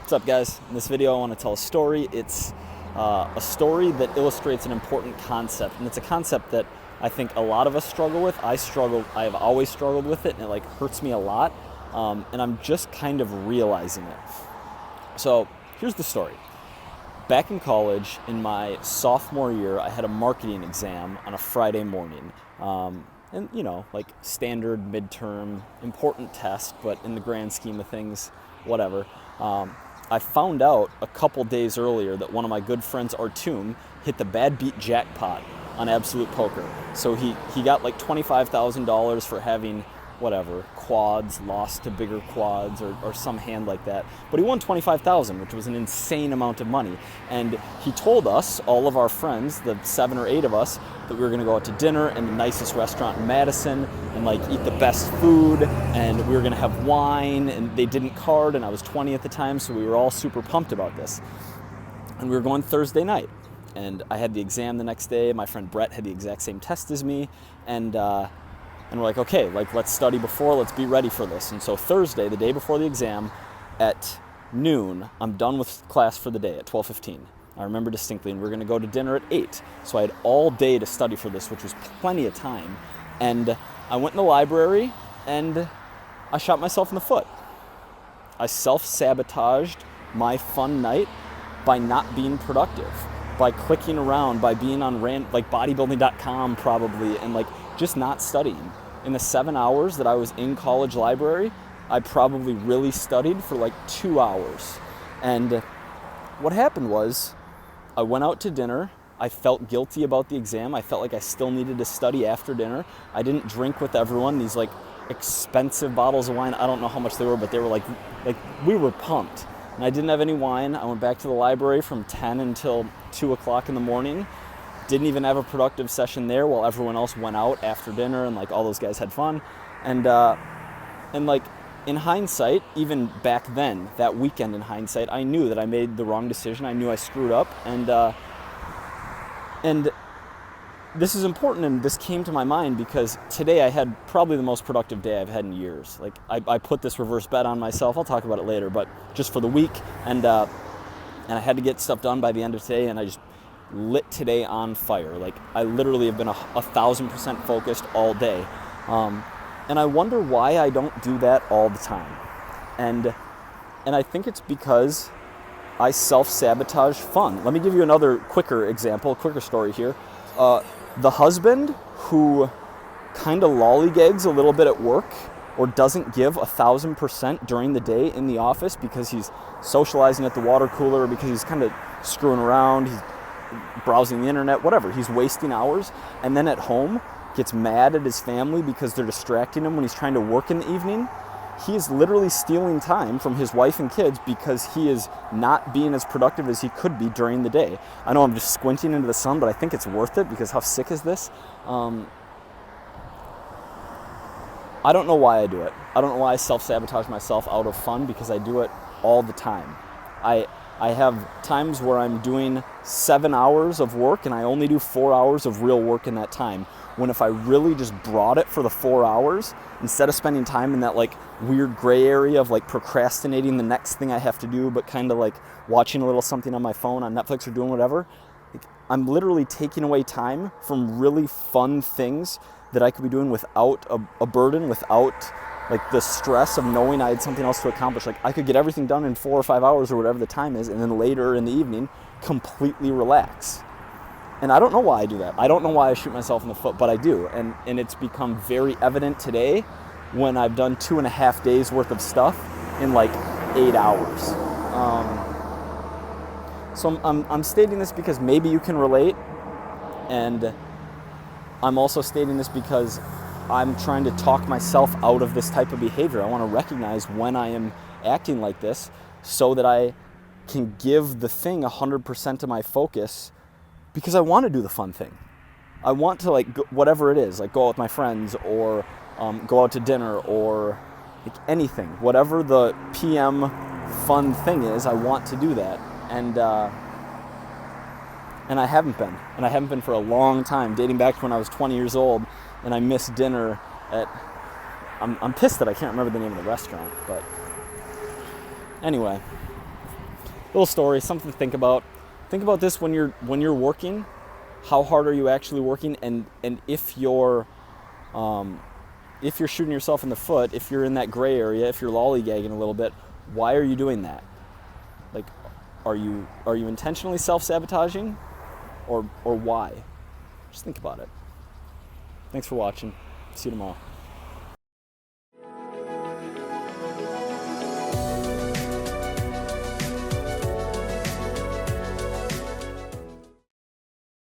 What's up, guys? In this video I want to tell a story. It's a story that illustrates an important concept, and it's a concept that I think a lot of us struggle with. I have always struggled with it, and it hurts me a lot, and I'm just kind of realizing it. So here's the story. Back in college, in my sophomore year, I had a marketing exam on a Friday morning. And standard midterm, important test, but in the grand scheme of things, whatever. I found out a couple days earlier that one of my good friends, Artum, hit the bad beat jackpot on Absolute Poker. So he got $25,000 for having quads, lost to bigger quads or some hand like that. But he won $25,000, which was an insane amount of money. And he told us, all of our friends, the 7 or 8 of us, that we were going to go out to dinner in the nicest restaurant in Madison and eat the best food, and we were going to have wine, and they didn't card, and I was 20 at the time, so we were all super pumped about this. And we were going Thursday night, and I had the exam the next day. My friend Brett had the exact same test as me, and we're like, okay, let's study before, let's be ready for this. And so Thursday, the day before the exam, at noon, I'm done with class for the day at 12:15. I remember distinctly, and we're going to go to dinner at 8. So I had all day to study for this, which was plenty of time. And I went in the library, and I shot myself in the foot. I self-sabotaged my fun night by not being productive, by clicking around, by being on bodybuilding.com probably, and just not studying. In the 7 hours that I was in college library, I probably really studied for 2 hours. And what happened was, I went out to dinner. I felt guilty about the exam. I felt like I still needed to study after dinner. I didn't drink with everyone. These expensive bottles of wine, I don't know how much they were, but they were we were pumped. And I didn't have any wine. I went back to the library from 10 until 2 o'clock in the morning. Didn't even have a productive session there while everyone else went out after dinner and all those guys had fun. And in hindsight, even back then, that weekend in hindsight, I knew that I made the wrong decision. I knew I screwed up, and this is important, and this came to my mind because today I had probably the most productive day I've had in years. I put this reverse bet on myself. I'll talk about it later, but just for the week, and I had to get stuff done by the end of today, and I just lit today on fire. I literally have been 1,000% focused all day. And I wonder why I don't do that all the time. And I think it's because I self-sabotage fun. Let me give you another quicker story here. The husband who kind of lollygags a little bit at work or doesn't give 1,000% during the day in the office because he's socializing at the water cooler or because he's kind of screwing around, he's browsing the internet, whatever. He's wasting hours, and then at home gets mad at his family because they're distracting him when he's trying to work in the evening. He is literally stealing time from his wife and kids because he is not being as productive as he could be during the day. I know I'm just squinting into the sun, but I think it's worth it because how sick is this? I don't know why I do it. I don't know why I self-sabotage myself out of fun, because I do it all the time. I have times where I'm doing 7 hours of work and I only do 4 hours of real work in that time. When if I really just brought it for the 4 hours, instead of spending time in that weird gray area of procrastinating the next thing I have to do, but kind of watching a little something on my phone, on Netflix, or doing whatever, I'm literally taking away time from really fun things that I could be doing without a burden, without the stress of knowing I had something else to accomplish. I could get everything done in 4 or 5 hours or whatever the time is, and then later in the evening, completely relax. And I don't know why I do that. I don't know why I shoot myself in the foot, but I do. And it's become very evident today when I've done 2.5 days worth of stuff in 8 hours. So I'm stating this because maybe you can relate, and I'm also stating this because I'm trying to talk myself out of this type of behavior. I want to recognize when I am acting like this so that I can give the thing 100% of my focus, because I want to do the fun thing. I want to whatever it is, go out with my friends or go out to dinner or anything. Whatever the PM fun thing is, I want to do that. And I haven't been. And I haven't been for a long time, dating back to when I was 20 years old. And I missed dinner at, I'm pissed that I can't remember the name of the restaurant, but anyway, little story, something to think about. Think about this when you're working. How hard are you actually working? And if you're shooting yourself in the foot, if you're in that gray area, if you're lollygagging a little bit, why are you doing that? Like, are you intentionally self-sabotaging, or why? Just think about it. Thanks for watching. See you tomorrow.